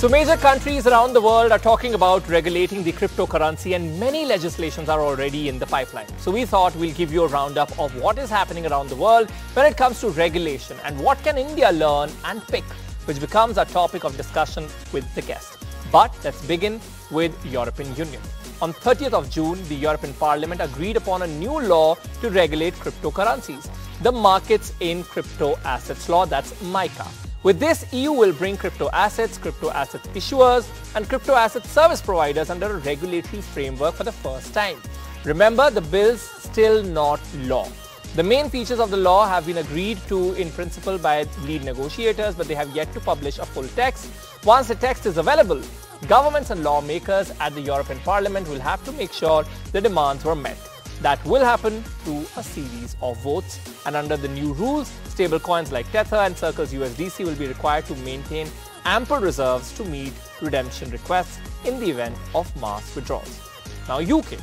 So major countries around the world are talking about regulating the cryptocurrency, and many legislations are already in the pipeline. So we thought we'll give you a roundup of what is happening around the world when it comes to regulation and what can India learn and pick, which becomes our topic of discussion with the guest. But let's begin with European Union. On 30th of June, the European Parliament agreed upon a new law to regulate cryptocurrencies, the Markets in Crypto Assets Law, that's MiCA. With this, EU will bring crypto assets issuers, and crypto asset service providers under a regulatory framework for the first time. Remember, the bill's still not law. The main features of the law have been agreed to in principle by lead negotiators, but they have yet to publish a full text. Once the text is available, governments and lawmakers at the European Parliament will have to make sure the demands were met. That will happen through a series of votes, and under the new rules, stablecoins like Tether and Circle's USDC will be required to maintain ample reserves to meet redemption requests in the event of mass withdrawals. Now, UK.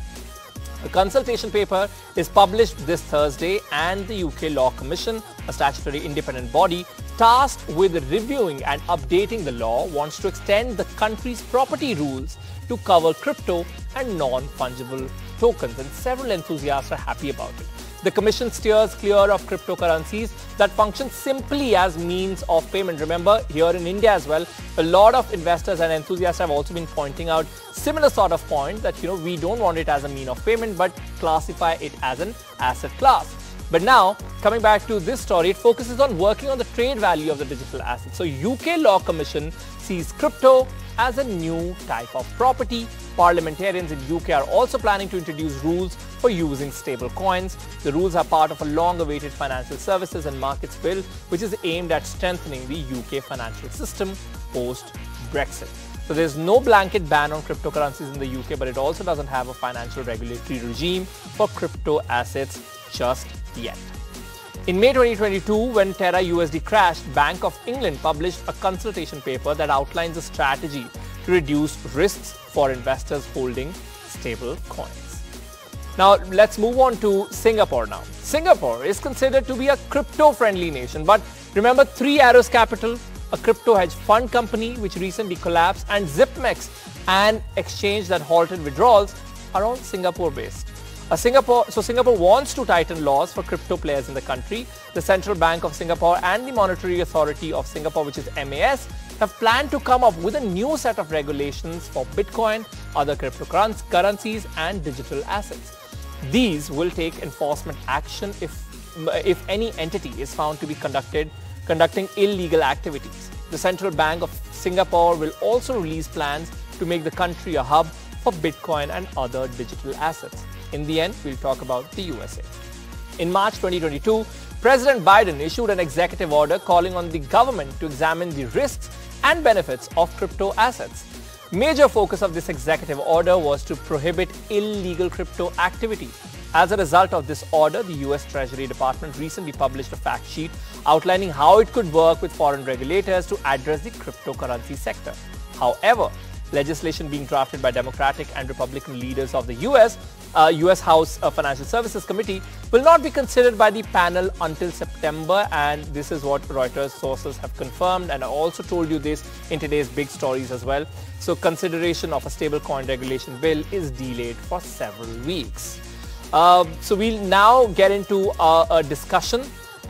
A consultation paper is published this Thursday, and the UK Law Commission, a statutory independent body tasked with reviewing and updating the law, wants to extend the country's property rules to cover crypto and non-fungible tokens, and several enthusiasts are happy about it. The Commission steers clear of cryptocurrencies that function simply as means of payment. Remember, here in India as well, a lot of investors and enthusiasts have also been pointing out similar sort of point that, we don't want it as a mean of payment, but classify it as an asset class. But now, coming back to this story, it focuses on working on the trade value of the digital assets. So UK Law Commission sees crypto as a new type of property. Parliamentarians in UK are also planning to introduce rules for using stable coins. The rules are part of a long-awaited financial services and markets bill, which is aimed at strengthening the UK financial system post-Brexit. So there's no blanket ban on cryptocurrencies in the UK, but it also doesn't have a financial regulatory regime for crypto assets just yet. In May 2022, when Terra USD crashed, Bank of England published a consultation paper that outlines a strategy to reduce risks for investors holding stable coins. Now, let's move on to Singapore now. Singapore is considered to be a crypto-friendly nation, but remember Three Arrows Capital, a crypto hedge fund company which recently collapsed, and Zipmex, an exchange that halted withdrawals, are all Singapore-based. Singapore wants to tighten laws for crypto players in the country. The Central Bank of Singapore and the Monetary Authority of Singapore, which is MAS, have planned to come up with a new set of regulations for Bitcoin, other cryptocurrencies, and digital assets. These will take enforcement action if any entity is found to be conducting illegal activities. The Central Bank of Singapore will also release plans to make the country a hub for Bitcoin and other digital assets. In the end, we'll talk about the USA. In March 2022, President Biden issued an executive order calling on the government to examine the risks and benefits of crypto assets. Major focus of this executive order was to prohibit illegal crypto activity. As a result of this order, the US Treasury Department recently published a fact sheet outlining how it could work with foreign regulators to address the cryptocurrency sector. However, legislation being drafted by Democratic and Republican leaders of the US House Financial Services Committee will not be considered by the panel until September, and this is what Reuters sources have confirmed, and I also told you this in today's big stories as well. So consideration of a stablecoin regulation bill is delayed for several weeks. So we'll now get into a discussion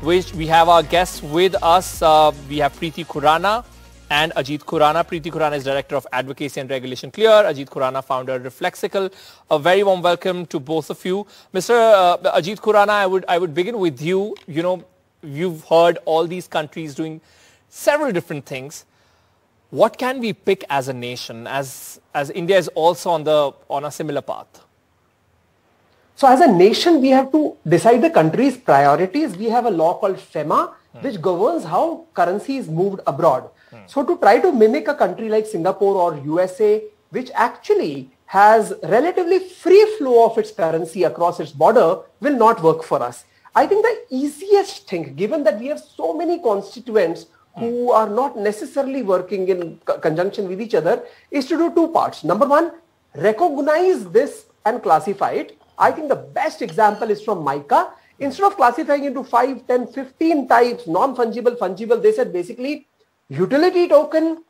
which we have our guests with us. We have Preeti Khurana and Ajit Khurana. Preeti Khurana is Director of Advocacy and Regulation Clear. Ajit Khurana, founder of Reflexical. A very warm welcome to both of you. Mr. Ajit Khurana, I would begin with you. You've heard all these countries doing several different things. What can we pick as a nation, as India is also on a similar path? So as a nation, we have to decide the country's priorities. We have a law called FEMA, which governs how currency is moved abroad. So to try to mimic a country like Singapore or USA, which actually has relatively free flow of its currency across its border, will not work for us. I think the easiest thing, given that we have so many constituents who are not necessarily working in conjunction with each other, is to do two parts. Number one, recognize this and classify it. I think the best example is from MiCA. Instead of classifying into 5, 10, 15 types, non-fungible, fungible, they said basically utility token,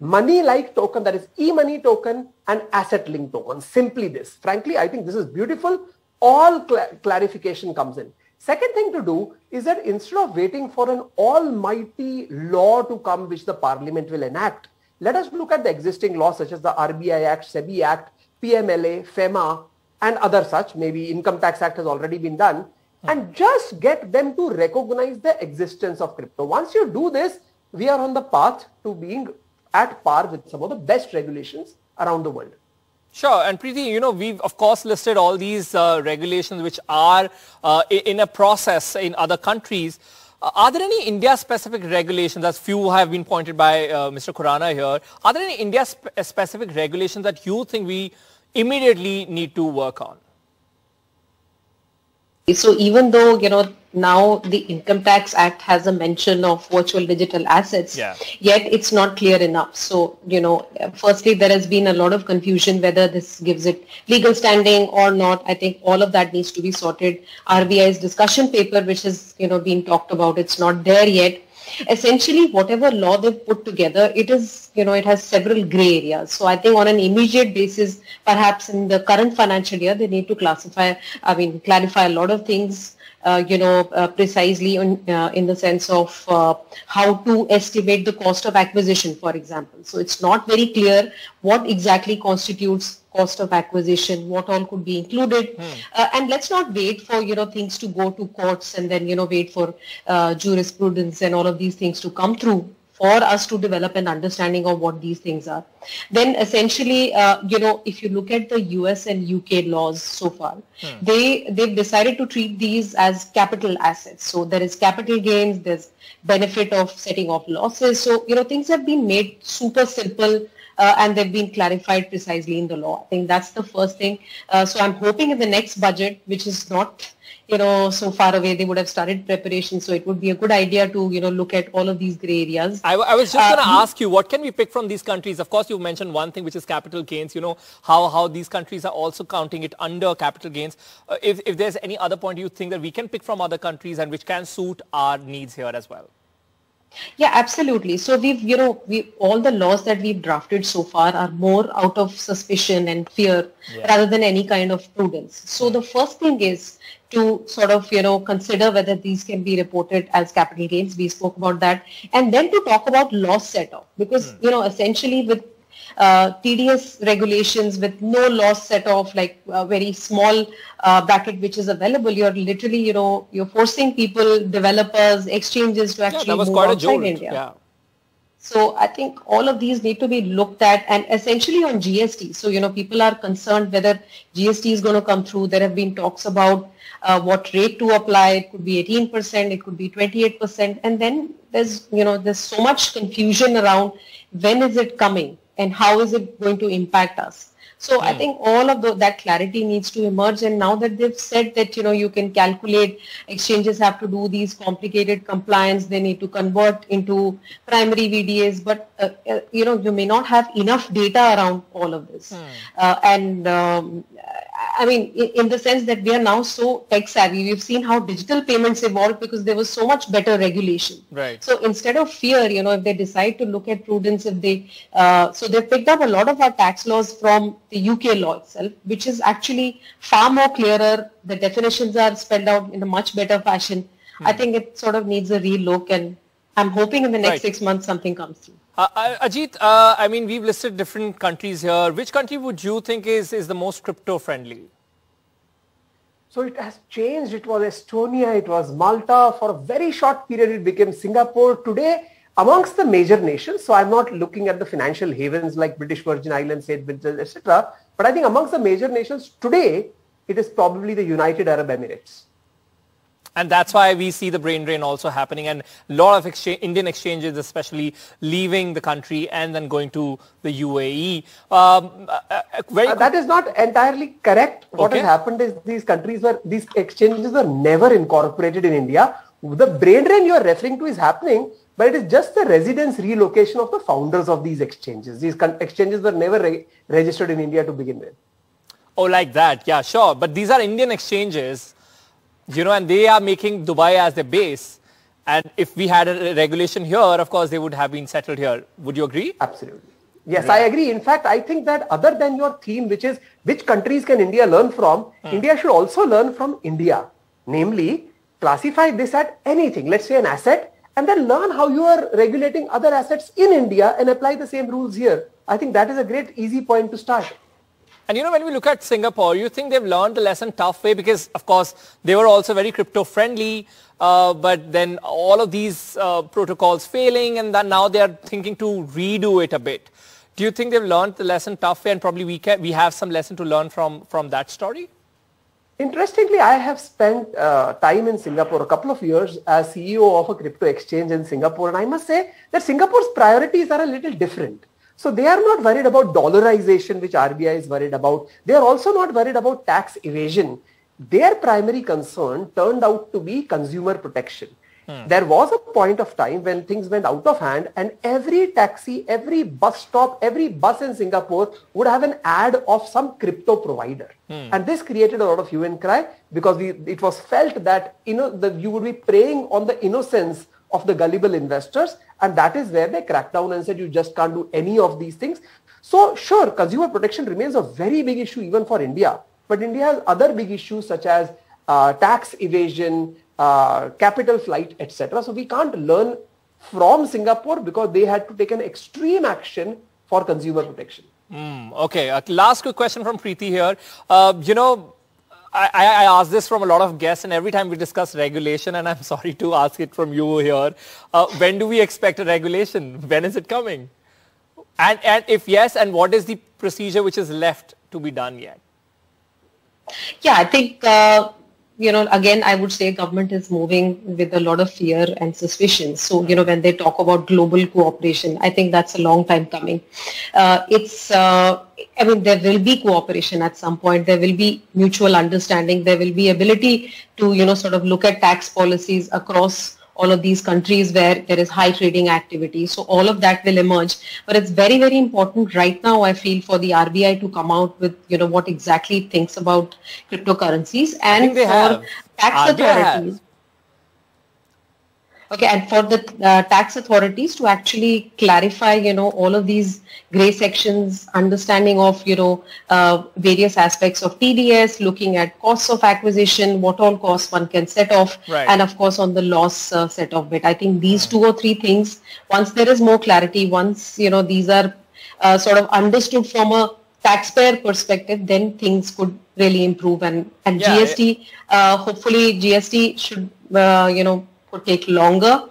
money-like token, that is e-money token and asset-linked token. Simply this. Frankly, I think this is beautiful. All clarification comes in. Second thing to do is that instead of waiting for an almighty law to come which the parliament will enact, let us look at the existing laws such as the RBI Act, SEBI Act, PMLA, FEMA and other such. Maybe Income Tax Act has already been done. And just get them to recognize the existence of crypto. Once you do this, we are on the path to being at par with some of the best regulations around the world. Sure. And Preeti, we've of course listed all these regulations which are in a process in other countries. Are there any India-specific regulations, as few have been pointed by Mr. Khurana here, are there any India-specific regulations that you think we immediately need to work on? So even though, now the Income Tax Act has a mention of virtual digital assets, yet it's not clear enough. So, firstly, there has been a lot of confusion whether this gives it legal standing or not. I think all of that needs to be sorted. RBI's discussion paper, which has, been talked about, it's not there yet. Essentially, whatever law they've put together, it is, it has several gray areas. So I think on an immediate basis, perhaps in the current financial year, they need to clarify a lot of things, precisely in the sense of how to estimate the cost of acquisition, for example. So it's not very clear what exactly constitutes cost of acquisition, what all could be included. And let's not wait for, things to go to courts and then, wait for jurisprudence and all of these things to come through for us to develop an understanding of what these things are. Then essentially, if you look at the US and UK laws so far, they've decided to treat these as capital assets. So there is capital gains, there's benefit of setting off losses. So, things have been made super simple. And they've been clarified precisely in the law. I think that's the first thing. So I'm hoping in the next budget, which is not, so far away, they would have started preparation. So it would be a good idea to, look at all of these gray areas. I was just going to ask you, what can we pick from these countries? Of course, you mentioned one thing, which is capital gains, how these countries are also counting it under capital gains. If there's any other point you think that we can pick from other countries and which can suit our needs here as well. Yeah, absolutely. So all the laws that we've drafted so far are more out of suspicion and fear rather than any kind of prudence. So the first thing is to sort of, consider whether these can be reported as capital gains. We spoke about that. And then to talk about loss set-off, because, essentially with tedious regulations with no loss set off, like a very small bracket which is available, you're literally, you're forcing people, developers, exchanges to actually move outside India. Yeah. So I think all of these need to be looked at, and essentially on GST. So, people are concerned whether GST is going to come through. There have been talks about what rate to apply. It could be 18%, it could be 28%. And then there's so much confusion around when is it coming and how is it going to impact us. So I think all of that clarity needs to emerge. And now that they've said that, you can calculate, exchanges have to do these complicated compliance, they need to convert into primary VDAs, but, you may not have enough data around all of this. In the sense that we are now so tech savvy, we've seen how digital payments evolved because there was so much better regulation. Right. So instead of fear, if they decide to look at prudence, if they, so they've picked up a lot of our tax laws from the UK law itself, which is actually far more clearer. The definitions are spelled out in a much better fashion. I think it sort of needs a relook, and I'm hoping in the next 6 months something comes through. Ajit, we've listed different countries here. Which country would you think is the most crypto friendly? So it has changed. It was Estonia, it was Malta. For a very short period, it became Singapore. Today, amongst the major nations, so I'm not looking at the financial havens like British Virgin Islands, etc. But I think amongst the major nations today, it is probably the United Arab Emirates. And that's why we see the brain drain also happening, and a lot of Indian exchanges especially leaving the country and then going to the UAE. That is not entirely correct. What has happened is these exchanges were never incorporated in India. The brain drain you are referring to is happening, but it is just the residence relocation of the founders of these exchanges. These exchanges were never registered in India to begin with. Oh, like that. Yeah, sure. But these are Indian exchanges. And they are making Dubai as their base. And if we had a regulation here, of course, they would have been settled here. Would you agree? Absolutely. Yes, I agree. In fact, I think that other than your theme, which is which countries can India learn from, India should also learn from India. Namely, classify this at anything, let's say an asset, and then learn how you are regulating other assets in India and apply the same rules here. I think that is a great easy point to start. And when we look at Singapore, you think they've learned the lesson tough way because, of course, they were also very crypto friendly, but then all of these protocols failing, and then now they are thinking to redo it a bit. Do you think they've learned the lesson tough way, and probably we have some lesson to learn from that story? Interestingly, I have spent time in Singapore, a couple of years as CEO of a crypto exchange in Singapore, and I must say that Singapore's priorities are a little different. So they are not worried about dollarization, which RBI is worried about. They are also not worried about tax evasion. Their primary concern turned out to be consumer protection. There was a point of time when things went out of hand and every taxi, every bus stop, every bus in Singapore would have an ad of some crypto provider. And this created a lot of hue and cry because it was felt that you would be preying on the innocence of the gullible investors, and that is where they cracked down and said you just can't do any of these things. So sure, consumer protection remains a very big issue even for India, but India has other big issues such as tax evasion, capital flight, etc. So we can't learn from Singapore because they had to take an extreme action for consumer protection. Okay, last quick question from Preeti here. I ask this from a lot of guests, and every time we discuss regulation, and I'm sorry to ask it from you here, when do we expect a regulation? When is it coming? And if yes, and what is the procedure which is left to be done yet? Yeah, I think, again, I would say government is moving with a lot of fear and suspicion. So, when they talk about global cooperation, I think that's a long time coming. There will be cooperation at some point. There will be mutual understanding. There will be ability to, sort of look at tax policies across all of these countries where there is high trading activity. So all of that will emerge. But it's very, very important right now, I feel, for the RBI to come out with, what exactly it thinks about cryptocurrencies and for tax authorities. Okay, and for the tax authorities to actually clarify, all of these gray sections, understanding of, various aspects of TDS, looking at costs of acquisition, what all costs one can set off, and of course on the loss set off bit. I think these 2 or 3 things, once there is more clarity, once, these are sort of understood from a taxpayer perspective, then things could really improve. And GST, hopefully GST should, could take longer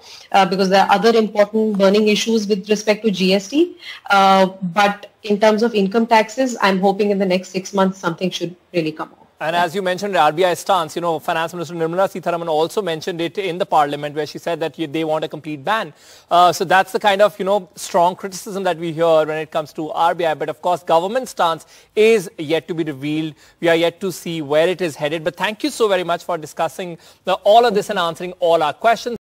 because there are other important burning issues with respect to GST. But in terms of income taxes, I'm hoping in the next 6 months something should really come out. And as you mentioned, Rbi Stance, Finance Minister Nirmala Sitharaman also mentioned it in the parliament where she said that they want a complete ban. So that's the kind of, strong criticism that we hear when it comes to RBI. But of course, government stance is yet to be revealed. We are yet to see where it is headed. But thank you so very much for discussing all of this and answering all our questions.